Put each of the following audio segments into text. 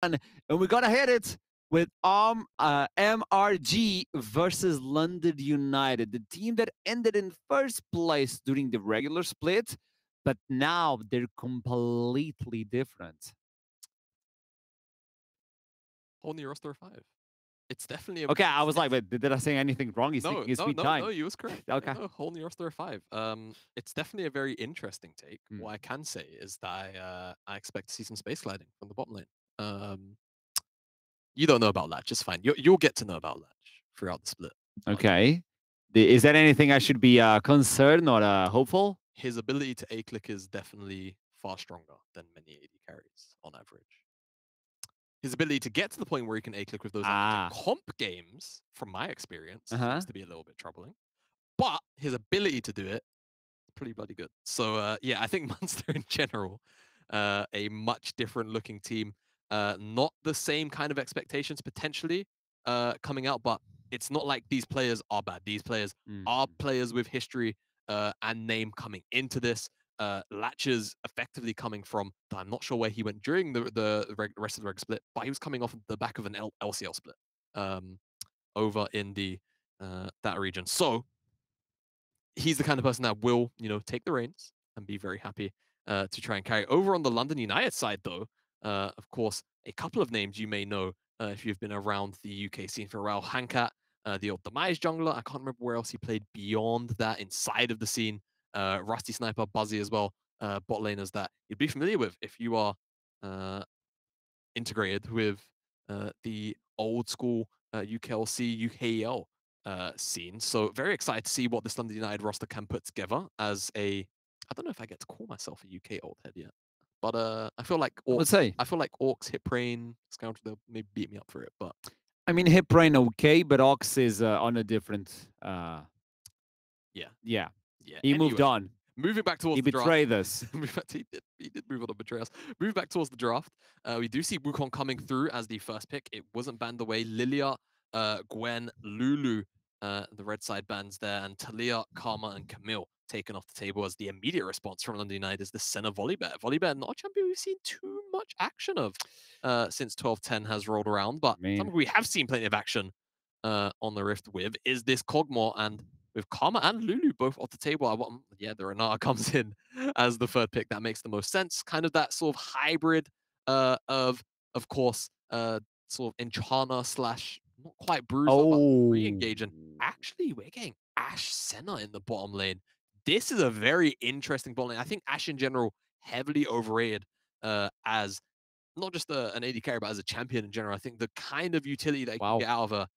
and we're gonna hit it with MRG versus London United, the team that ended in first place during the regular split, but now they're completely different. Whole new roster of 5. It's definitely a Okay, I was like, but did I say anything wrong? He's taking his sweet time. No, you was correct. Okay. No, whole new roster of 5. It's definitely a very interesting take. Mm. What I can say is that I expect to see some space sliding from the bottom lane. You don't know about Latch, it's fine. You'll get to know about Latch throughout the split. Okay. Is that anything I should be concerned or hopeful? His ability to A-click is definitely far stronger than many AD carries on average. His ability to get to the point where he can A-click with those comp games, from my experience, seems to be a little bit troubling. But his ability to do it, pretty bloody good. So yeah, I think Munster in general, a much different looking team. Not the same kind of expectations potentially coming out, but it's not like these players are bad. These players are players with history and name coming into this. Latches effectively coming from, I'm not sure where he went during the rest of the reg split, but he was coming off the back of an LCL split over in the that region. So he's the kind of person that will, take the reins and be very happy to try and carry. Over on the London United side, though, of course, a couple of names you may know if you've been around the UK scene for a while. Hankat, the old Demise jungler. I can't remember where else he played beyond that inside of the scene. Rusty Sniper, Buzzy as well, bot laners that you'd be familiar with if you are integrated with the old school UKLC, UKEL scene. So very excited to see what this London United roster can put together as a, I don't know if I get to call myself a UK old head yet, but I feel like Orcs, Hip Brain, Scoundrel, they'll maybe beat me up for it. But I mean, Hip Brain okay, but Ox is on a different. Yeah. He moved on. Moving back towards the draft. He betrayed us. He did move on to betray us. Moving back towards the draft, we do see Wukong coming through as the first pick. It wasn't banned away. Lilia, Gwen, Lulu, the red side bans there, and Talia, Karma, and Camille taken off the table as the immediate response from London United is the Senna Volibear. Volibear, not a champion we've seen too much action of since 12-10 has rolled around, but something we have seen plenty of action on the Rift with is this Kog'Maw, and with Karma and Lulu both off the table, the Renata comes in as the third pick. That makes the most sense. Kind of that sort of hybrid of course, sort of Enchanter slash not quite Bruiser, but re-engage. And actually, we're getting Ashe Senna in the bottom lane. This is a very interesting bottom lane. I think Ashe in general heavily overrated as not just an AD carry, but as a champion in general. I think the kind of utility that you can get out of her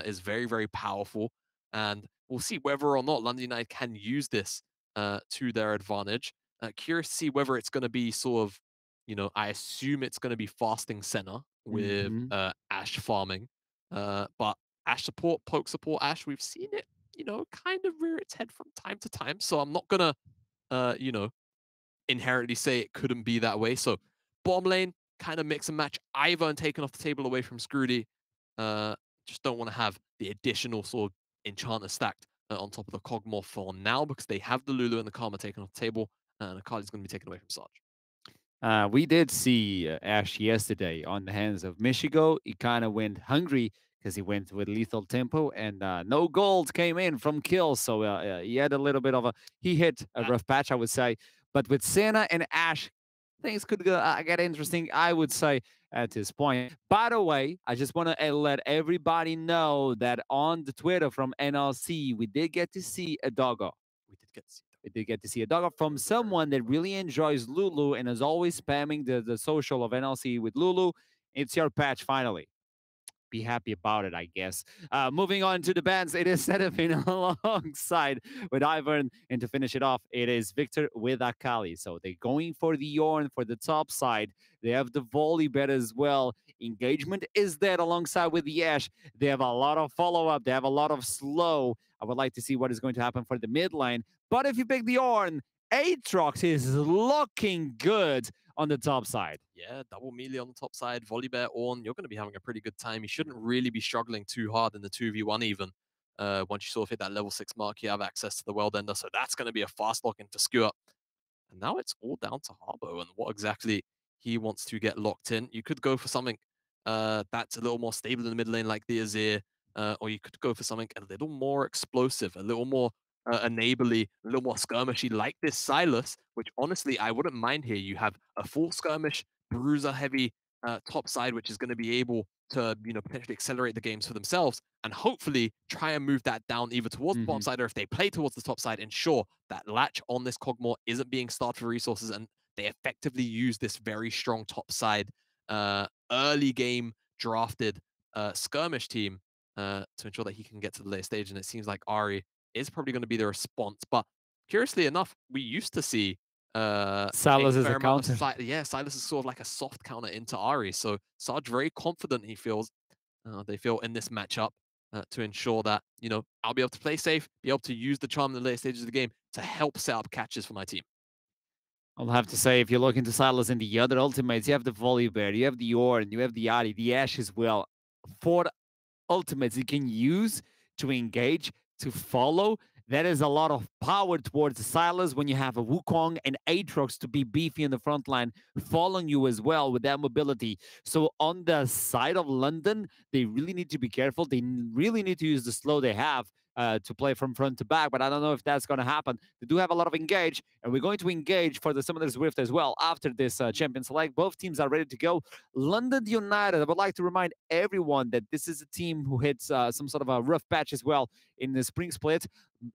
is very, very powerful. And we'll see whether or not London United can use this to their advantage. Curious to see whether it's going to be sort of, I assume it's going to be fasting Senna with Ashe farming. But Ashe support, poke support Ashe, we've seen it, kind of rear its head from time to time. So I'm not going to, inherently say it couldn't be that way. So bottom lane, kind of mix and match Ivern taken off the table away from Scrooty. Just don't want to have the additional sort of Enchanter stacked on top of the Kog'Maw for now because they have the Lulu and the Karma taken off the table, and Akali's going to be taken away from Sarge. We did see Ashe yesterday on the hands of Michigo. He kind of went hungry because he went with lethal tempo, and no gold came in from kills. So he had a little bit of he hit a rough patch, I would say. But with Senna and Ashe, things could get interesting, I would say, at this point. By the way, I just want to let everybody know that on the Twitter from NLC, we did get to see a doggo. We did get to see a doggo from someone that really enjoys Lulu and is always spamming the social of NLC with Lulu. It's your patch, finally. Be happy about it, I guess. Moving on to the bans, it is Setafin alongside with Ivern, and to finish it off, it is Victor with Akali. So they're going for the Yorn for the top side. They have the volley bet as well. Engagement is there alongside with the Ashe. They have a lot of follow-up. They have a lot of slow. I would like to see what is going to happen for the mid lane. But if you pick the Yorn, Aatrox is looking good on the top side. Yeah, double melee on the top side. Volibear, Ornn, you're going to be having a pretty good time. You shouldn't really be struggling too hard in the 2v1 even. Once you sort of hit that level 6 mark, you have access to the World Ender. So that's going to be a fast lock in for Skewer. And now it's all down to Harbo and what exactly he wants to get locked in. You could go for something that's a little more stable in the mid lane like the Azir, or you could go for something a little more explosive, a little more enably, a little more skirmishy like this Silas, which honestly I wouldn't mind here. You have a full skirmish, bruiser heavy top side, which is going to be able to, potentially accelerate the games for themselves and hopefully try and move that down either towards the bottom side, or if they play towards the top side, ensure that latch on this Cogmore isn't being starved for resources and they effectively use this very strong top side early game drafted skirmish team to ensure that he can get to the later stage. And it seems like Ari is probably going to be the response. But curiously enough, we used to see Salas a is fair a amount counter. of yeah, Silas is sort of like a soft counter into Ari. So Sarge very confident he feels they feel in this matchup to ensure that, I'll be able to play safe, be able to use the charm in the later stages of the game to help set up catches for my team. I'll have to say, if you look into Silas and the other ultimates, you have the Volibear, you have the Ornn, you have the Ari, the Ashe as well. 4 ultimates you can use to engage, to follow. That is a lot of power towards the Silas when you have a Wukong and Aatrox to be beefy in the front line, following you as well with that mobility. So on the side of London, they really need to be careful. They really need to use the slow they have to play from front to back, but I don't know if that's going to happen. They do have a lot of engage, and we're going to engage for the Summoner's Rift as well after this Champion Select. Both teams are ready to go. London United, I would like to remind everyone that this is a team who hits some sort of a rough patch as well in the spring split.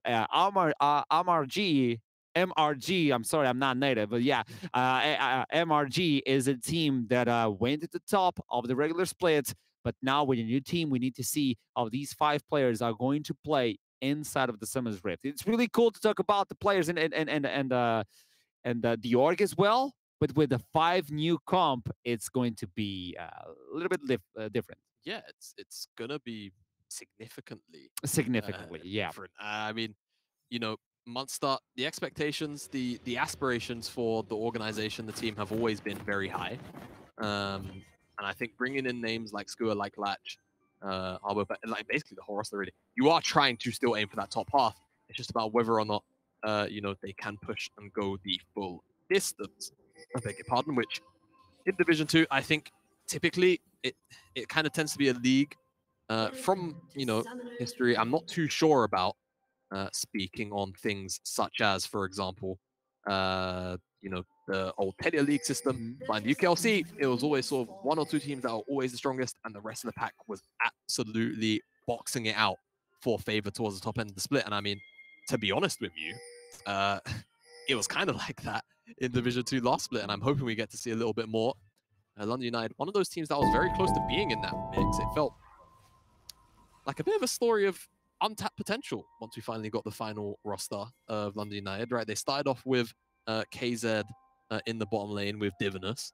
MRG, I'm sorry, I'm not native, but yeah, MRG is a team that went at the top of the regular split, but now with a new team, we need to see how these 5 players are going to play inside of the Summer's Rift. It's really cool to talk about the players and the org as well, but with the 5 new comp, it's going to be a little bit different. Yeah, it's gonna be significantly Yeah. different. I mean, Munster, the expectations, the aspirations for the organization, the team have always been very high. And I think bringing in names like Skua, like Latch, like basically the whole roster really, you are trying to still aim for that top half. It's just about whether or not, they can push and go the full distance. I beg your pardon, which in Division 2, I think typically it kind of tends to be a league from, history. I'm not too sure about speaking on things such as, for example, the old Telia League system. But in the UKLC, it was always sort of 1 or 2 teams that were always the strongest, and the rest of the pack was absolutely boxing it out for favor towards the top end of the split. And I mean, to be honest with you, it was kind of like that in Division 2 last split, and I'm hoping we get to see a little bit more. London United, one of those teams that was very close to being in that mix. It felt like a bit of a story of untapped potential once we finally got the final roster of London United, right? They started off with KZ in the bottom lane with Divinus.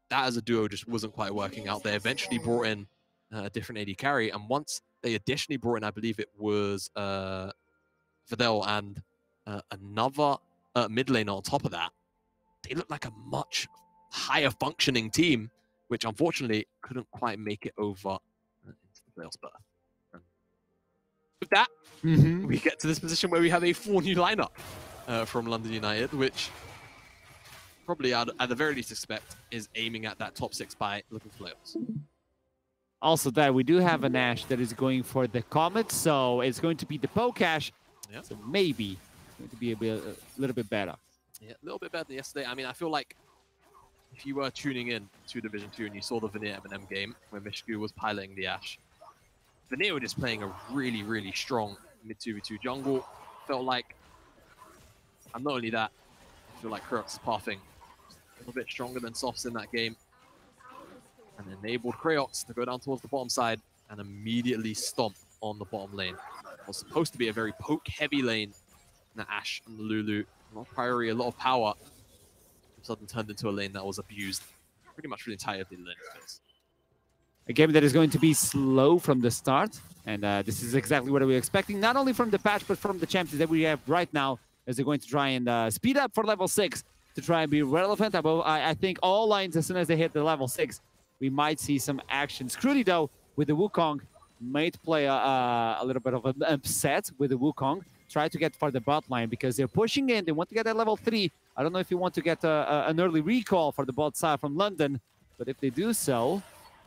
That as a duo just wasn't quite working out. They eventually brought in a different AD carry, and once they additionally brought in, I believe it was Videl and another mid laner on top of that, they looked like a much higher functioning team, which unfortunately couldn't quite make it over into the playoffs berth. With that, we get to this position where we have a full new lineup from London United, which probably at the very least expect is aiming at that top 6 by looking for playoffs. Also, that we do have an Ashe that is going for the Comet, so it's going to be the Pokash. Yep. So maybe it's going to be a little bit better. Yeah, a little bit better than yesterday. I mean, I feel like if you were tuning in to Division 2 and you saw the Veneer M&M game where Mishku was piloting the Ashe, Veneer were just playing a really, really strong mid 2v2 jungle. Felt like, and not only that, I feel like Kriox is pathing a little bit stronger than Softs in that game, and enabled Kriox to go down towards the bottom side and immediately stomp on the bottom lane. It was supposed to be a very poke-heavy lane. And the Ashe and the Lulu, a lot of priority, a lot of power, all of a sudden turned into a lane that was abused pretty much for the entire lane space. A game that is going to be slow from the start, and this is exactly what we're expecting, not only from the patch, but from the champions that we have right now, as they're going to try and speed up for level 6 to try and be relevant. I think all lines, as soon as they hit the level 6, we might see some action. Scrudy, though, with the Wukong, might play a little bit of an upset with the Wukong, try to get for the bot line, because they're pushing in, they want to get that level 3. I don't know if you want to get an early recall for the bot side from London, but if they do so,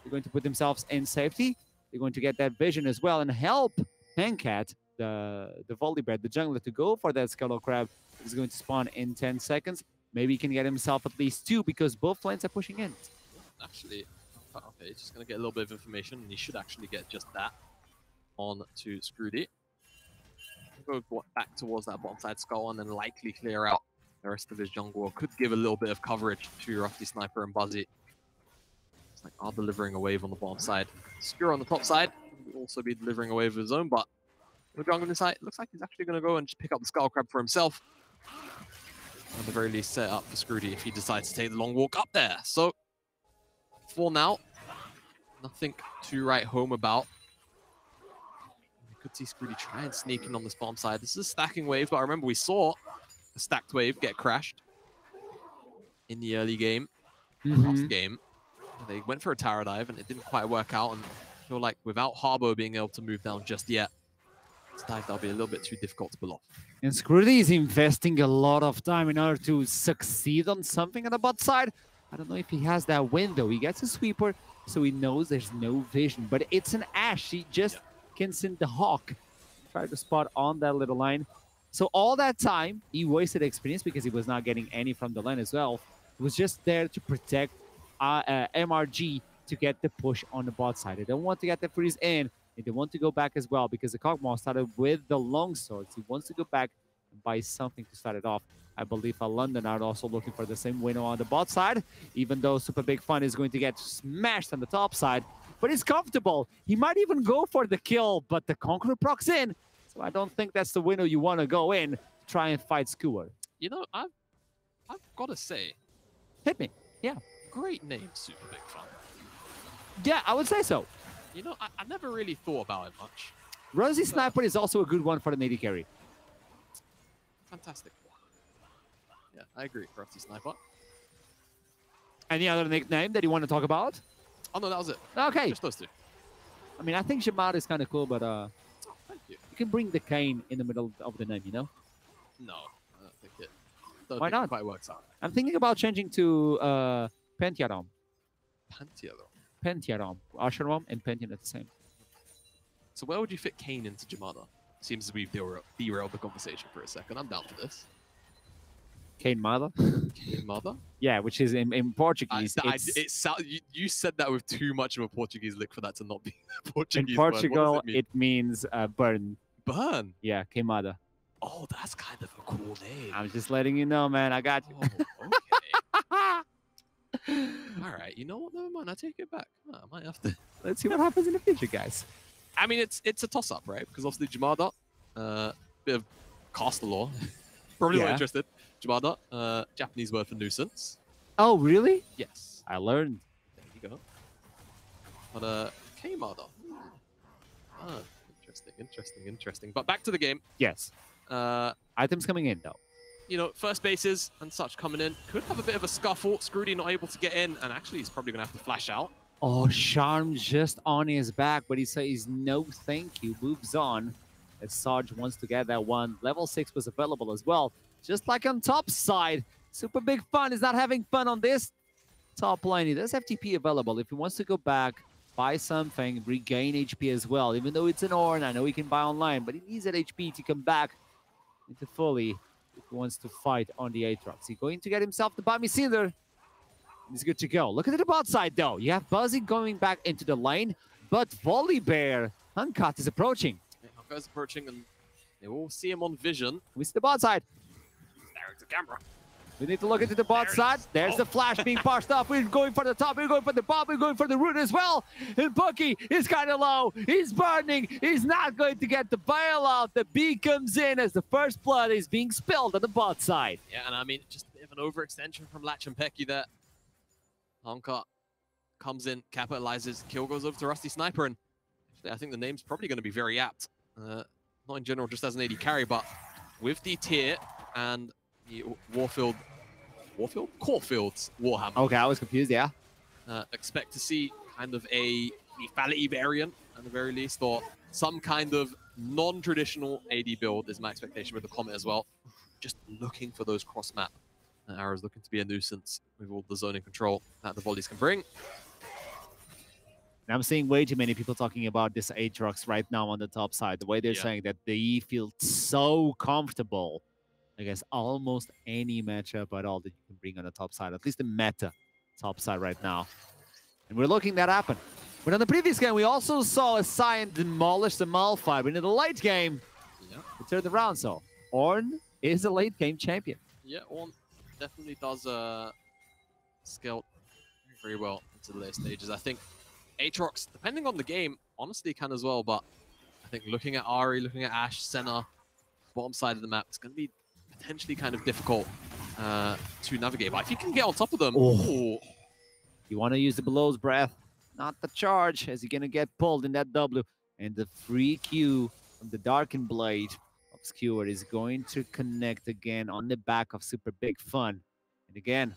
They're going to put themselves in safety. They're going to get that vision as well and help Handcat, the volley bear, the jungler, to go for that Scuttle Crab. He's going to spawn in 10 seconds. Maybe he can get himself at least 2 because both lanes are pushing in. Actually, okay, he's just going to get a little bit of information, and he should actually get just that on to Scrooty. Go back towards that bottom side skull and then likely clear out the rest of his jungle. Could give a little bit of coverage to Rusty Sniper and Buzzy. It's like are delivering a wave on the bottom side. Skewer on the top side will also be delivering a wave of his own, but the jungle on this side looks like he's actually going to go and just pick up the Skull Crab for himself. At the very least, set up for Scrooty if he decides to take the long walk up there. So, for now, nothing to write home about. Could see Scrooty try and sneak in on this bomb side. This is a stacking wave, but remember we saw a stacked wave get crashed in the early game, last game. They went for a tower dive and it didn't quite work out, and I feel like without Harbo being able to move down just yet, this dive that'll be a little bit too difficult to pull off. And Scrooty is investing a lot of time in order to succeed on something on the bot side. I don't know if he has that window. He gets a sweeper, so he knows there's no vision, but it's an Ashe. He just can send the Hawk, try to spot on that little line. So all that time, he wasted experience because he was not getting any from the lane as well. He was just there to protect MRG to get the push on the bot side. They don't want to get the freeze in. They want to go back as well because the Kog'Maw started with the long swords. He wants to go back and buy something to start it off. I believe London are also looking for the same window on the bot side, even though Super Big Fun is going to get smashed on the top side. But he's comfortable. He might even go for the kill, but the Conqueror procs in. So I don't think that's the window you want to go in to try and fight Skewer. You know, I've got to say, hit me. Yeah. Great name, Super Big Fun. Yeah, I would say so. You know, I never really thought about it much. Rusty Sniper is also a good one for the AD carry. Fantastic. Yeah, I agree, Rusty Sniper. Any other nickname that you want to talk about? Oh, no, that was it. Okay. Just those two. I mean, I think Jamad is kind of cool, but thank you. You can bring the Kane in the middle of the name, you know? No, I don't think it. Why not? It quite works out. I'm thinking about changing to Pentiarom. Pentiarom. Asherom and Pentium at the same. So where would you fit Kane into Jamada? Seems as we've derailed the conversation for a second. I'm down for this. Kane Mother? Kane Mother? Yeah, which is in Portuguese. You said that with too much of a Portuguese lick for that to not be Portuguese. In Portugal, it means burn. Burn? Yeah, Queimada. Oh, that's kind of a cool name. I'm just letting you know, man. I got you. Oh, okay. All right. You know what? Never mind. I take it back. I might have to. Let's see what happens in the future, guys. I mean, it's a toss-up, right? Because obviously Jamada, bit of caster lore. Probably not interested. Jamada, Japanese word for nuisance. Oh, really? Yes. I learned. There you go. But Keimada. Interesting. But back to the game. Yes. Items coming in, though. You know, first bases and such coming in. Could have a bit of a scuffle. Scrooty not able to get in, and actually he's probably going to have to flash out. Oh, Charm just on his back, but he says no thank you. Moves on as Sarge wants to get that one. Level 6 was available as well. Just like on top side, Super Big Fun is not having fun on this top lane. He does have TP available. If he wants to go back, buy something, regain HP as well. Even though it's an Ornn, I know he can buy online, but he needs that HP to come back into fully if he wants to fight on the Aatrox. He's going to get himself the Bami Cinder. He's good to go. Look at the bot side, though. You have Buzzy going back into the lane, but Volley Bear, Hunkat is approaching. Yeah, Hunkat is approaching, and they will see him on vision. We see the bot side. There's the camera. We need to look into the bot side. There's the flash being parsed off. We're going for the top. We're going for the bomb. We're going for the root as well. And Bucky is kind of low. He's burning. He's not going to get the bailout. The B comes in as the first blood is being spilled on the bot side. Yeah, and I mean, just a bit of an overextension from Latch and Pecky there. Hunkat comes in, capitalizes. Kill goes over to Rusty Sniper. And actually, I think the name's probably going to be very apt. Not in general, just as an AD carry, but with the tier and the Caulfield's Warhammer. Okay, I was confused, yeah. Expect to see kind of a lethality variant at the very least, or some kind of non-traditional AD build is my expectation with the Comet as well. Just looking for those cross-map arrows, looking to be a nuisance with all the zoning control that the volleys can bring. And I'm seeing way too many people talking about this Aatrox right now on the top side. The way they're saying that they feel so comfortable against almost any matchup at all that you can bring on the top side, at least the meta top side right now. And we're looking that happen. But on the previous game, we also saw a Cyan demolish the Malphite. But in the late game, it turned around. So Ornn is a late game champion. Yeah, Ornn definitely does scale very well into the later stages. I think Aatrox, depending on the game, honestly can as well. But I think looking at Ahri, looking at Ashe, Senna, bottom side of the map, it's going to be potentially kind of difficult to navigate. But if you can get on top of them, you want to use the Below's Breath, not the charge, as you're going to get pulled in that W. And the free Q from the Darkened Blade of Skewer is going to connect again on the back of Super Big Fun. And again,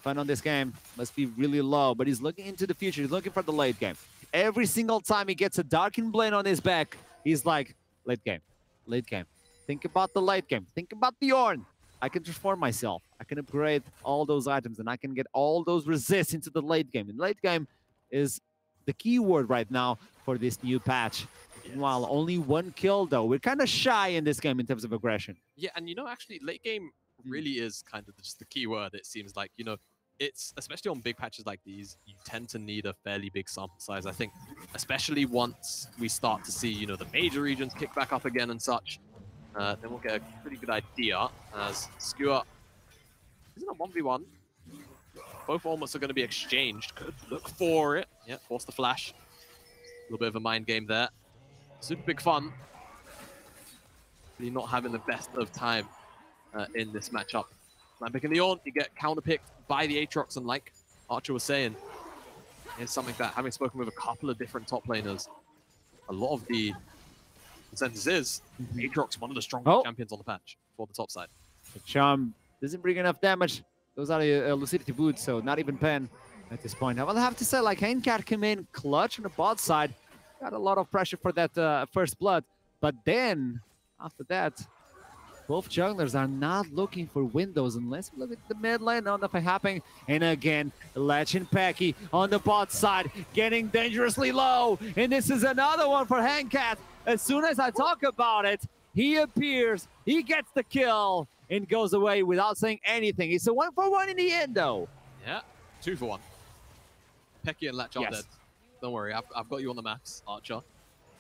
fun on this game must be really low, but he's looking into the future. He's looking for the late game. Every single time he gets a Darkened Blade on his back, he's like, late game, late game. Think about the late game. Think about the Ornn. I can transform myself. I can upgrade all those items, and I can get all those resists into the late game. And late game is the key word right now for this new patch. Meanwhile, only one kill, though. We're kind of shy in this game in terms of aggression. Yeah, and you know, actually, late game really is kind of just the key word, it seems like. You know, it's, especially on big patches like these, you tend to need a fairly big sample size. I think, especially once we start to see, you know, the major regions kick back up again and such, then we'll get a pretty good idea as Skewer isn't a 1v1. Both almost are going to be exchanged. Could look for it. Yeah, force the flash. A little bit of a mind game there. Super Big Fun. Really not having the best of time in this matchup. Man picking the Ornn, you get counterpicked by the Aatrox, and like Archer was saying, it's something that, having spoken with a couple of different top laners, a lot of the consensus is Aatrox, one of the strongest champions on the patch for the top side. The Charm doesn't bring enough damage. Goes out of Lucidity Boot, so not even Pen at this point. I will have to say, like, Heinkat came in clutch on the bot side. Got a lot of pressure for that first blood. But then, after that, both junglers are not looking for windows unless we look at the mid lane. No, nothing happening. And again, Legend Pecky on the bot side, getting dangerously low. And this is another one for Heinkat. As soon as I talk about it, he appears, he gets the kill, and goes away without saying anything. It's a 1-for-1 in the end, though. Yeah, 2-for-1. Pecky and Latch are dead. Don't worry, I've got you on the maps, Archer.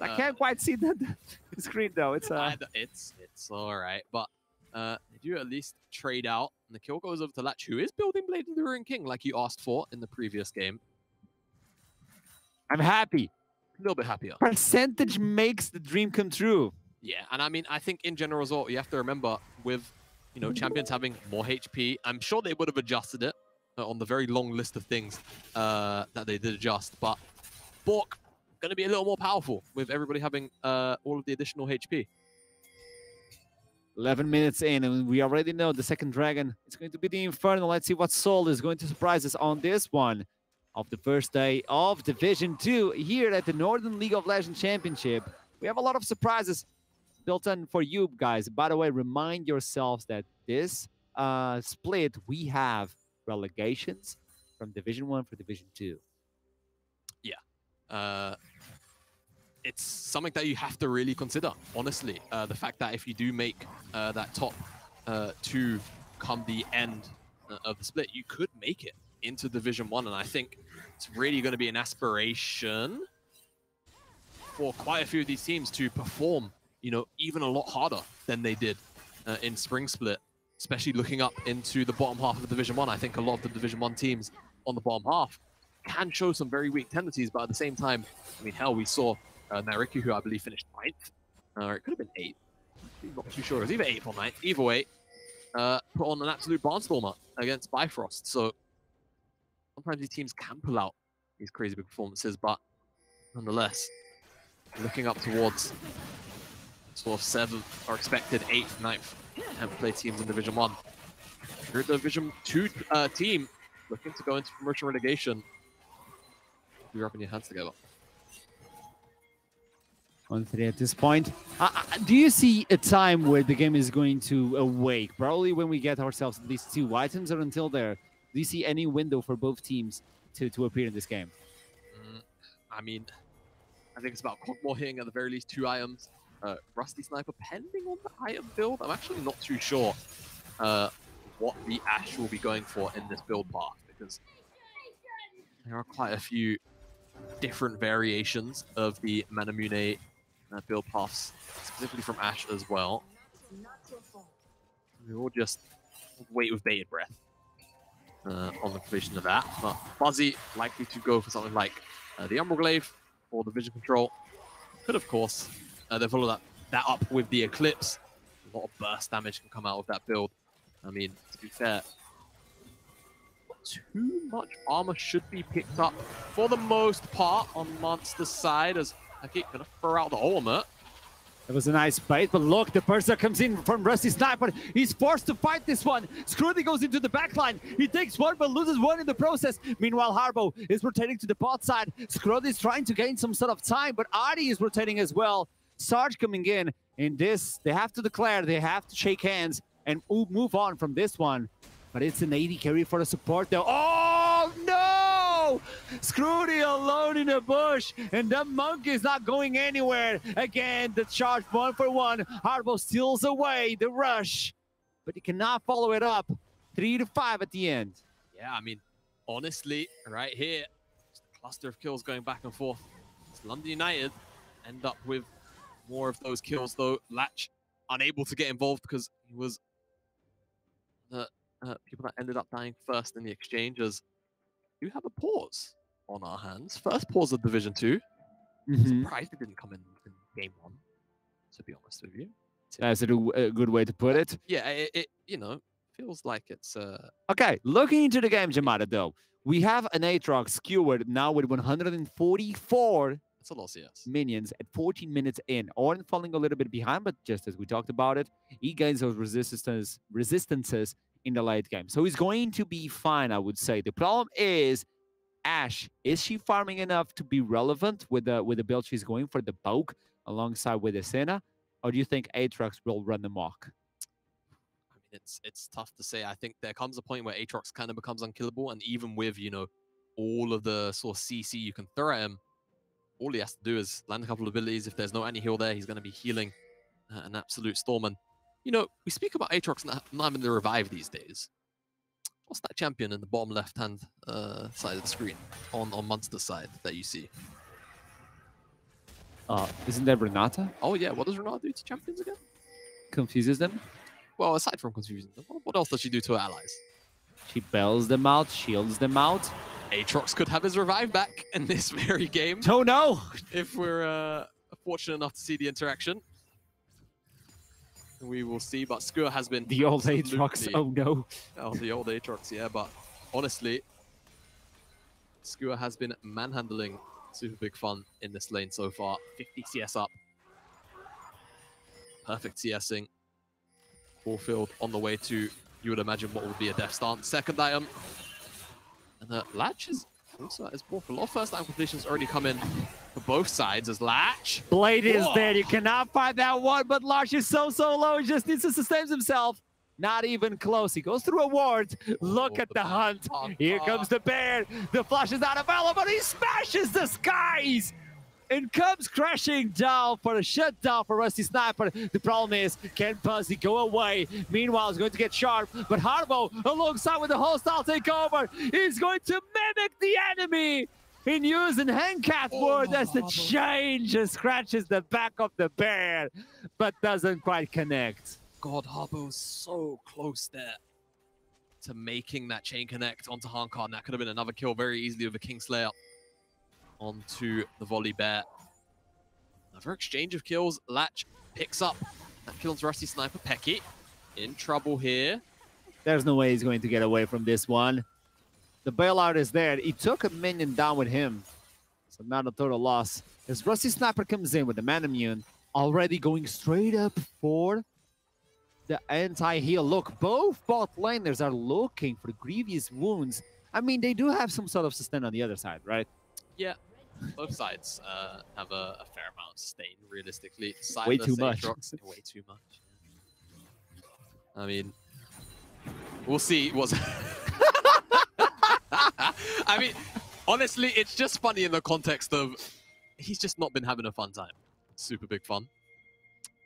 I can't quite see the screen, though. It's all right, but they do at least trade out, and the kill goes over to Latch, who is building Blade of the Ruined King like you asked for in the previous game. I'm happy. A little bit happier. Percentage makes the dream come true. Yeah, and I mean, I think in general as well, you have to remember with, you know, champions having more HP, I'm sure they would have adjusted it on the very long list of things that they did adjust, but Bork going to be a little more powerful with everybody having all of the additional HP. 11 minutes in, and we already know the second dragon is going to be the Inferno. Let's see what Soul is going to surprise us on this one of the first day of Division 2 here at the Northern League of Legends Championship. We have a lot of surprises built in for you guys. By the way, remind yourselves that this split, we have relegations from Division 1 for Division 2. Yeah. It's something that you have to really consider, honestly. The fact that if you do make that top 2 come the end of the split, you could make it into Division 1, and I think it's really going to be an aspiration for quite a few of these teams to perform, you know, even a lot harder than they did in Spring Split, especially looking up into the bottom half of Division 1. I think a lot of the Division 1 teams on the bottom half can show some very weak tendencies, but at the same time, I mean, hell, we saw Nariki, who I believe finished 9th, or it could have been 8th. I'm not too sure. It was either 8th or 9th. Either way, put on an absolute barnstormer against Bifrost. So sometimes these teams can pull out these crazy big performances, but nonetheless, looking up towards sort of 7th or expected 8th, 9th, 10th play teams in Division 1. You're a Division 2 team looking to go into promotion relegation. You're rubbing your hands together. 1-3 at this point. Do you see a time where the game is going to awake? Probably when we get ourselves at least 2 items, or until there? Do you see any window for both teams to appear in this game? I mean, I think it's about Cogmore hitting at the very least 2 items. Rusty Sniper, pending on the item build. I'm actually not too sure what the Ash will be going for in this build path, because there are quite a few different variations of the Manamune build paths, specifically from Ash as well. We will just wait with bated breath on the provision of that. But Fuzzy likely to go for something like the Umbral Glaive or the Vision Control. Could, of course, then follow that up with the Eclipse. A lot of burst damage can come out of that build. I mean, to be fair, not too much armor should be picked up for the most part on Munster's side, as Haki gonna throw out the ultimate. It was a nice bait, but look, the burst that comes in from Rusty Sniper. He's forced to fight this one. Scrooty goes into the backline. He takes one, but loses one in the process. Meanwhile, Harbo is rotating to the bot side. Scrooty is trying to gain some sort of time, but Artie is rotating as well. Sarge coming in this, they have to declare, they have to shake hands and move on from this one. But it's an 80 carry for the support though. Oh no! Scrooty alone in the bush, and the monkey is not going anywhere. Again, the charge 1-for-1. Harbo steals away the rush, but he cannot follow it up. 3-5 at the end. Yeah, I mean, honestly, right here, just a cluster of kills going back and forth. It's London United end up with more of those kills though. Latch unable to get involved because he was the people that ended up dying first in the exchanges. Do have a pause on our hands. First pause of Division 2. Surprised it didn't come in game 1, to be honest with you. That's a good way to put it. Yeah, it you know, feels like it's... Okay, looking into the game, Jamada, though, we have an Aatrox skewered now with 144 That's a loss, yes. minions at 14 minutes in. Orin falling a little bit behind, but just as we talked about it, he gains those resistances in the late game. So he's going to be fine, I would say. The problem is, Ash, is she farming enough to be relevant with the build she's going for the bulk alongside with the Senna? Or do you think Aatrox will run the mock? I mean, it's tough to say. I think there comes a point where Aatrox kind of becomes unkillable, and even with, you know, all of the sort of CC you can throw at him, all he has to do is land a couple of abilities. If there's no anti-heal there, he's going to be healing an absolute storm. And, you know, we speak about Aatrox not having the revive these days. What's that champion in the bottom left-hand side of the screen on Munster's side that you see? Isn't that Renata? Oh, yeah. What does Renata do to champions again? Confuses them? Well, aside from confusing them, what else does she do to her allies? She bails them out, shields them out. Aatrox could have his revive back in this very game. Oh, no! If we're fortunate enough to see the interaction. We will see, but Skua has been... The old Aatrox, oh no. Oh, the old Aatrox, yeah, but honestly, Skua has been manhandling Super Big Fun in this lane so far. 50 CS up. Perfect CSing. Fulfilled on the way to, you would imagine, what would be a death stance. Second item. And Latch is also at his ball. A lot of first item completions already come in for both sides as Latch. Blade is there. You cannot find that one, but Latch is so low. He just needs to sustain himself. Not even close. He goes through a ward. Look at the hunt. Here comes the bear. The flash is not available. He smashes the skies and comes crashing down for a shutdown for Rusty Sniper. The problem is, can Buzzy go away? Meanwhile, he's going to get sharp, but Harbo, alongside with the hostile takeover, is going to mimic the enemy and use an handcat ward as the chain just scratches the back of the bear, but doesn't quite connect. God, Harbo's so close there to making that chain connect onto Hankar, and that could have been another kill very easily with a Kingslayer onto the volley bear. Another exchange of kills. Latch picks up that kills Rusty Sniper. Pecky in trouble here. There's no way he's going to get away from this one. The bailout is there. He took a minion down with him, so not a total loss. As Rusty Sniper comes in with the man immune, already going straight up for the anti-heal. Look, both bot laners are looking for grievous wounds. I mean, they do have some sort of sustain on the other side, right? Yeah, both sides have a fair amount of sustain, realistically. Way too much. Way too much. I mean, we'll see. I mean, Honestly, it's just funny in the context of he's just not been having a fun time. Super big fun.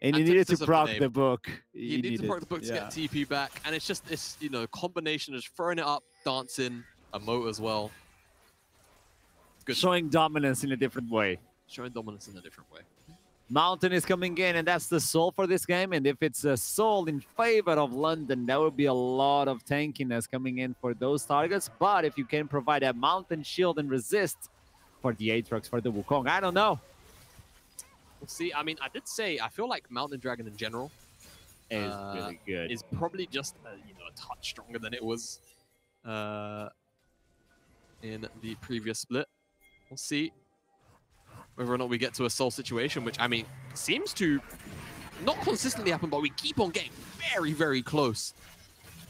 And he needed to Antithesis of proc name. the book. He needed to proc the book to get TP back. And it's just this, you know, combination of throwing it up, dancing, emote as well. Good. Showing dominance in a different way. Showing dominance in a different way. Mountain is coming in, and that's the soul for this game. And if it's a soul in favor of London, that would be a lot of tankiness coming in for those targets. But if you can provide a mountain shield and resist for the Aatrox, for the Wukong, I don't know. We'll see. I mean, I did say I feel like Mountain Dragon in general is really good. Is probably just you know, a touch stronger than it was in the previous split. We'll see whether or not we get to a soul situation, which, I mean, seems to not consistently happen, but we keep on getting very, very close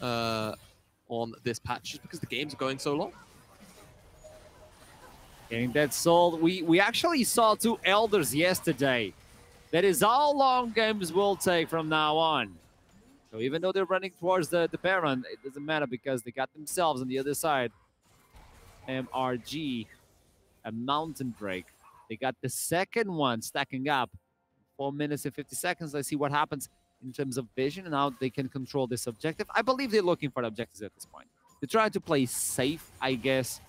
on this patch just because the games are going so long. Getting that soul. We actually saw 2 Elders yesterday. That is how long games will take from now on. So even though they're running towards the Baron, it doesn't matter because they got themselves on the other side. MRG, a Mountain Drake. They got the second one stacking up. 4 minutes and 50 seconds. Let's see what happens in terms of vision and how they can control this objective. I believe they're looking for objectives at this point. They're trying to play safe, I guess,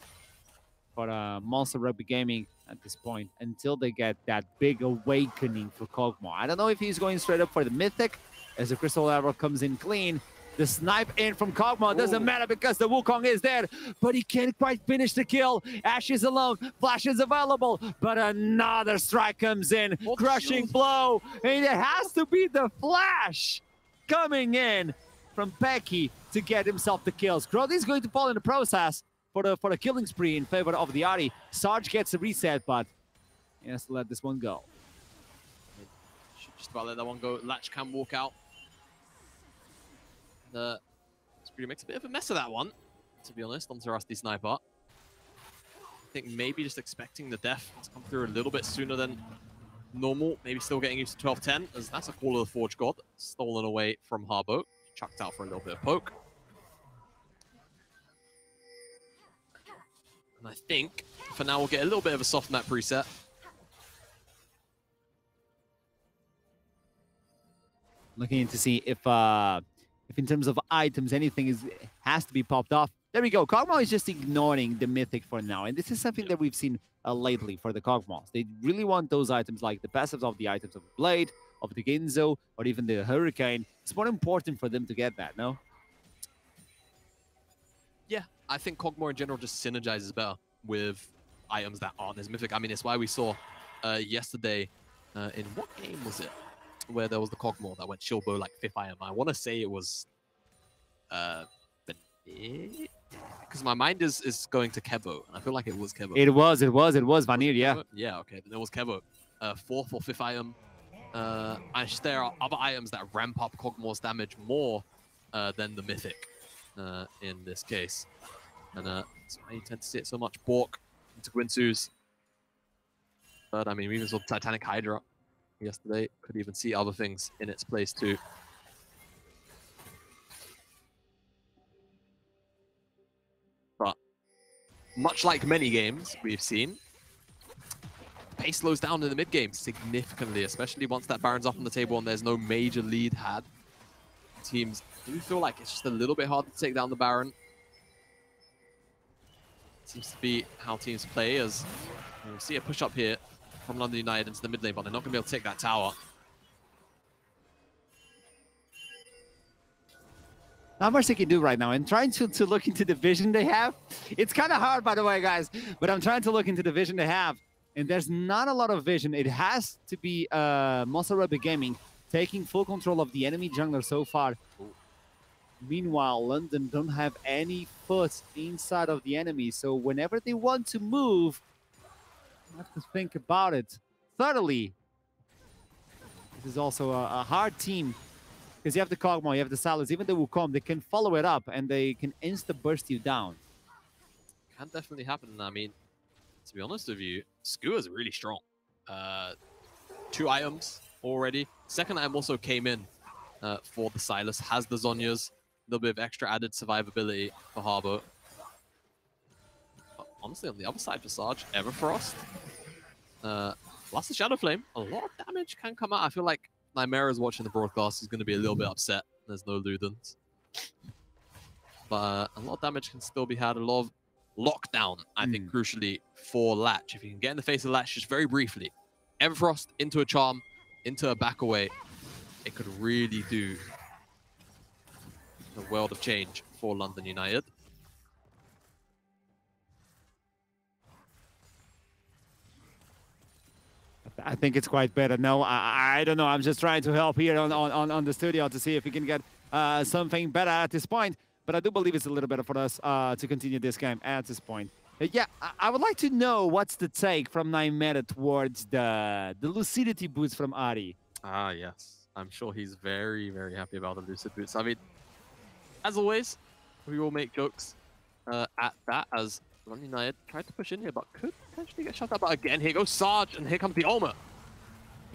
for Munster Rugby Gaming at this point until they get that big awakening for Kog'Maw. I don't know if he's going straight up for the Mythic as the Crystal Arrow comes in clean. The snipe in from Kog'Maw doesn't matter because the Wukong is there, but he can't quite finish the kill. Ash is alone, Flash is available, but another strike comes in, crushing blow, and it has to be the Flash coming in from Pecky to get himself the kills. Grody is going to fall in the process for the killing spree in favor of the Ahri. Sarge gets a reset, but he has to let this one go. Should just about let that one go. Latch can walk out. The Spree makes a bit of a mess of that one, to be honest, onto Rusty Sniper. I think maybe just expecting the death to come through a little bit sooner than normal. Maybe still getting used to 12-10, as that's a Call of the Forge God. Stolen away from Harbo. Chucked out for a little bit of poke. And I think, for now, we'll get a little bit of a soft map preset. Looking to see if in terms of items, anything has to be popped off. There we go. Kog'Maw is just ignoring the Mythic for now. And this is something that we've seen lately for the Kog'Maws. They really want those items like the passives of the items of the Blade, of the Ginzo, or even the Hurricane. It's more important for them to get that, no? Yeah, I think Kog'Maw in general just synergizes better with items that aren't as Mythic. I mean, it's why we saw yesterday, in what game was it? Where there was the Kog'Maw that went Shilbo like 5th item. I want to say it was because my mind is going to Kevo, and I feel like it was Kevo. It was Vanir, yeah. Yeah, okay, then it was Kevo. 4th or 5th item. And there are other items that ramp up Kog'Maw's damage more than the Mythic in this case. And that's why you tend to see it so much. Bork into Gwinsu's. But I mean, we even saw Titanic Hydra yesterday. Could even see other things in its place too. But much like many games we've seen, pace slows down in the mid game significantly, especially once that Baron's up on the table and there's no major lead had. Teams do feel like it's just a little bit hard to take down the Baron. Seems to be how teams play, as we'll see a push up here from London United into the mid lane, but they're not going to be able to take that tower. Not much they can do right now. And trying to look into the vision they have, it's kind of hard, by the way, guys. But I'm trying to look into the vision they have, and there's not a lot of vision. It has to be Munster Rugby Gaming taking full control of the enemy jungler so far. Meanwhile, London don't have any foot inside of the enemy, so whenever they want to move, you have to think about it thoroughly. This is also a hard team, because you have the Kog'Maw, you have the Silas, even the Wukong, they can follow it up and they can insta-burst you down. Can definitely happen. I mean, to be honest with you, Skewer's really strong. 2 items already. Second item also came in for the Silas, has the Zhonya's. A little bit of extra added survivability for Harbo. honestly, on the other side for Sarge, Everfrost. Plus the Shadow Flame. A lot of damage can come out. I feel like Nymera's watching the broadcast. He's going to be a little bit upset. There's no Ludens. But a lot of damage can still be had. A lot of lockdown, I think, crucially, for Latch. If you can get in the face of Latch just very briefly, Everfrost into a Charm, into a back away, it could really do a world of change for London United. I think it's quite better. No, I don't know. I'm just trying to help here on the studio to see if we can get something better at this point. But I do believe it's a little better for us to continue this game at this point. Yeah, I would like to know what's the take from Nymera towards the lucidity boots from Ari. Ah, yes. I'm sure he's very, very happy about the lucid boots. I mean, as always, we will make jokes at that as London United tried to push in here, but could potentially get shut out. But again, here goes Sarge, and here comes the Ulmer.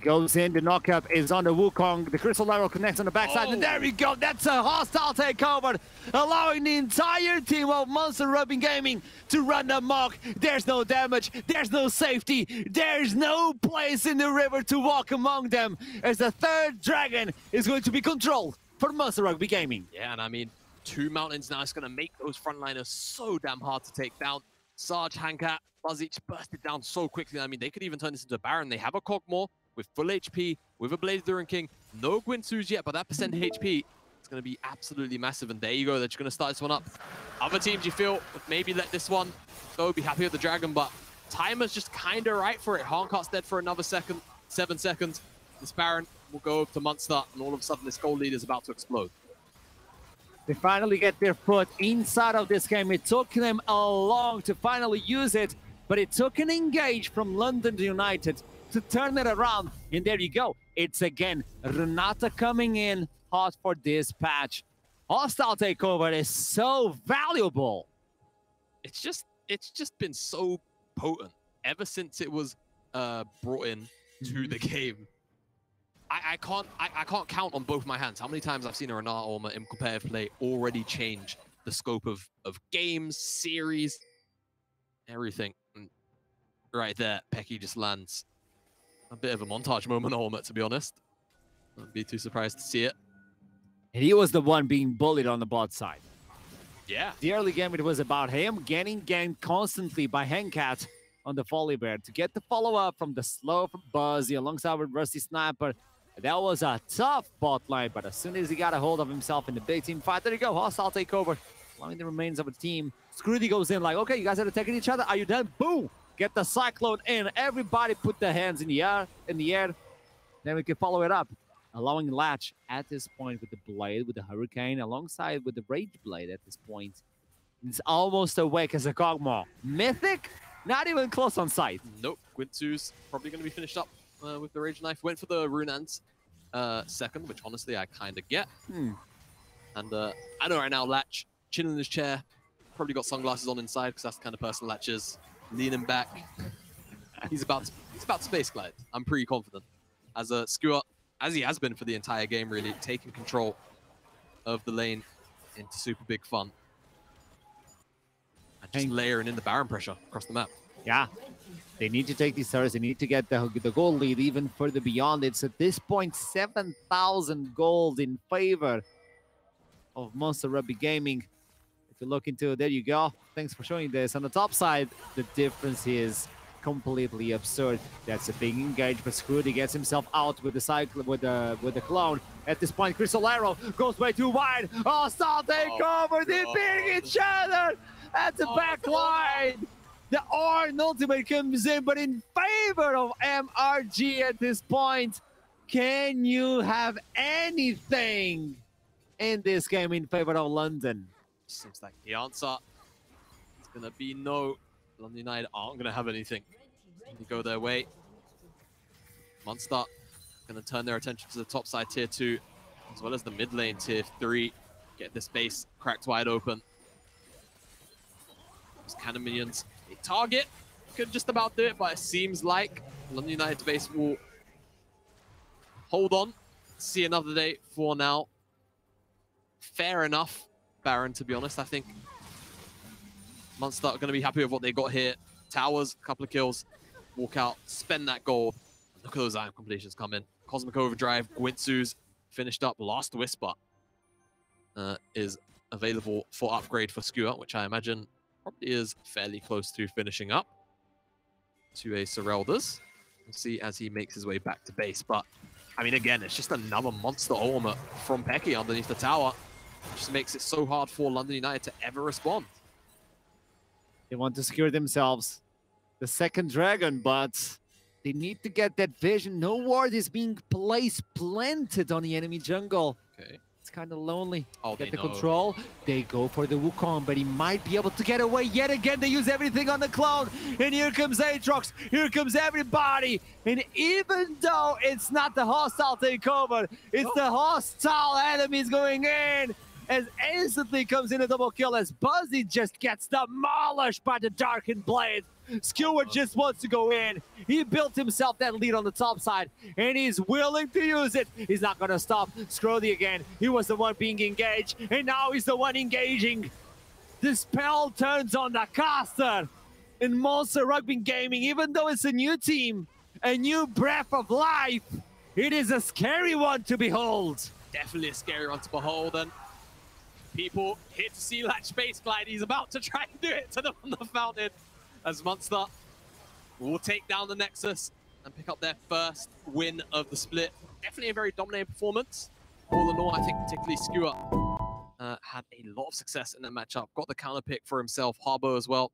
Goes in, the knockup is on the Wukong. The Crystal Arrow connects on the backside, and there we go. That's a hostile takeover, allowing the entire team of Munster Rugby Gaming to run amok. There's no damage, there's no safety, there's no place in the river to walk among them, as the third dragon is going to be controlled for Munster Rugby Gaming. Yeah, and I mean, 2 mountains now is going to make those frontliners so damn hard to take down. Sarge, Handcat, Buzzy just bursted down so quickly. I mean, they could even turn this into a Baron. They have a Cogmore with full HP, with a Blaze Durin King. No Gwinsus yet, but that percent HP is going to be absolutely massive. And there you go, they're just going to start this one up. Other teams, you feel, would maybe let this one go, be happy with the Dragon, but timer's just kind of right for it. Harncut's dead for another 7 seconds. This Baron will go over to Munster, and all of a sudden this gold lead is about to explode. They finally get their foot inside of this game. It took them a long to finally use it, but it took an engage from London United to turn it around. And there you go. It's again Renata coming in hot for this patch. Hostile takeover is so valuable. It's just been so potent ever since it was brought in to the game. I can't count on both my hands how many times I've seen a Renata Ulmer in competitive play already change the scope of games, series, everything. And right there, Pecky just lands a bit of a montage moment on Ulmer, to be honest. Wouldn't be too surprised to see it. And he was the one being bullied on the bot side. Yeah. The early game, it was about him getting ganked constantly by Handcat on the volley bear to get the follow-up from the slow from Buzzy alongside with Rusty Sniper. That was a tough bot line, but as soon as he got a hold of himself in the big team fight, there you go, hostile takeover, allowing the remains of the team. Scrooty goes in like, okay, you guys are attacking each other. Are you done? Boom! Get the Cyclone in. Everybody put their hands in the air. Then we can follow it up, allowing Latch at this point with the Blade, with the Hurricane, alongside with the Rage Blade at this point. It's almost awake as a Cogmore. Mythic? Not even close on sight. Nope. Gwinsu's probably going to be finished up with the Rage Knife. Went for the Runans second, which honestly I kind of get. And I know right now Latch, chilling in his chair, probably got sunglasses on inside because that's the kind of person Latch is. Leaning back. He's about to space glide. I'm pretty confident. As a skewer, as he has been for the entire game, really, taking control of the lane into super big fun. And just layering in the Baron pressure across the map. Yeah. They need to take these turrets. They need to get the goal lead even further beyond. It's at this point 7,000 gold in favor of Munster Rugby Gaming. If you look into it, there you go. Thanks for showing this. On the top side, the difference is completely absurd. That's a big engage, but Scrooty gets himself out with the cycle with the clone. At this point, Crystal Arrow goes way too wide. Hostile takeover. They're beating each other at the back line. The Ornn ultimate comes in, but in favor of MRG at this point. Can you have anything in this game in favor of London? Seems like the answer is going to be no. London United aren't going to have anything. They go their way. Munster going to turn their attention to the top side tier 2, as well as the mid lane tier 3. Get this base cracked wide open. Those cannon minions. A target could just about do it, but it seems like London United's base will hold on. See another day for now. Fair enough, Baron, to be honest. I think Munster are going to be happy with what they got here. Towers, a couple of kills, walk out, spend that gold. Look at those iron completions come in. Cosmic Overdrive, Gwintsu's finished up. Last Whisper is available for upgrade for Skewer, which I imagine probably is fairly close to finishing up to a Sereldas. We'll see as he makes his way back to base. But, I mean, again, it's just another monster ultimate from Pecky underneath the tower. It just makes it so hard for London United to ever respond. They want to secure themselves the second dragon, but they need to get that vision. No ward is being planted on the enemy jungle. Okay. It's kind of lonely. Oh, Get they the know. control. They go for the Wukong, but he might be able to get away yet again. They use everything on the cloud. And here comes Aatrox. Here comes everybody. And even though it's not the hostile takeover, it's the hostile enemies going in. As instantly comes in a double kill as Buzzy just gets demolished by the Darkened Blade. Skewer just wants to go in. He built himself that lead on the top side, and he's willing to use it. He's not going to stop. Scrody again. He was the one being engaged, and now he's the one engaging. The spell turns on the caster. In Munster Rugby Gaming, even though it's a new team, a new breath of life, it is a scary one to behold. Definitely a scary one to behold, and people here to see Latch Space Glide. He's about to try and do it to them on the fountain as Munster will take down the Nexus and pick up their first win of the split. Definitely a very dominating performance. All in all, I think particularly Skewer had a lot of success in that matchup. Got the counter pick for himself, Harbo as well.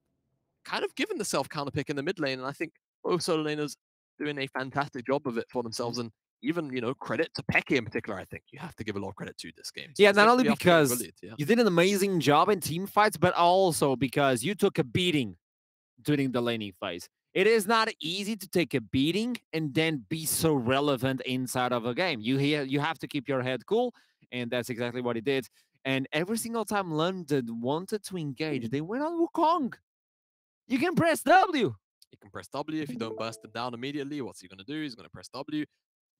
Kind of given the self counter pick in the mid lane, and I think both solo laners doing a fantastic job of it for themselves. And even, you know, credit to Pecky in particular, I think you have to give a lot of credit to this game. Yeah, not only because you did an amazing job in team fights, but also because you took a beating during the laning phase. It is not easy to take a beating and then be so relevant inside of a game. You have to keep your head cool, and that's exactly what he did. And every single time London wanted to engage, they went on Wukong. You can press W. You can press W if you don't burst him down immediately. What's he going to do? He's going to press W.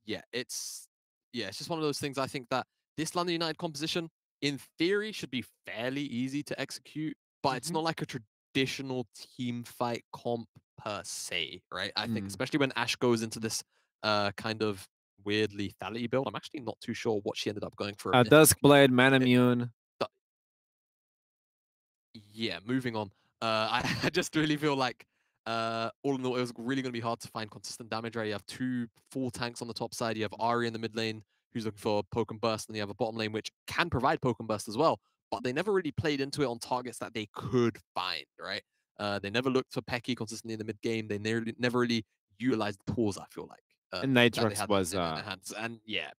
Yeah, it's just one of those things. I think that this London United composition, in theory, should be fairly easy to execute, but it's not like a traditional team fight comp per se, right? I think especially when Ashe goes into this kind of weird lethality build. I'm actually not too sure what she ended up going for. Duskblade, Manamune. Yeah, moving on. I just really feel like all in all, it was really going to be hard to find consistent damage, right? You have two full tanks on the top side. You have Ari in the mid lane, who's looking for poke and burst, and you have a bottom lane, which can provide poke and burst as well, but they never really played into it on targets that they could find, right? They never looked for Pecky consistently in the mid game. They never really utilized the tools, I feel like. And Aatrox was... and yeah,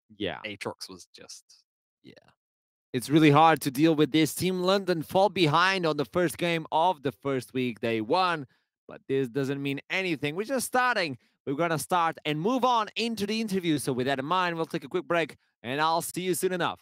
Aatrox was just, It's really hard to deal with this. Team London fall behind on the first game of the first week. They won, but this doesn't mean anything. We're just starting. We're going to start and move on into the interview. So with that in mind, we'll take a quick break, and I'll see you soon enough.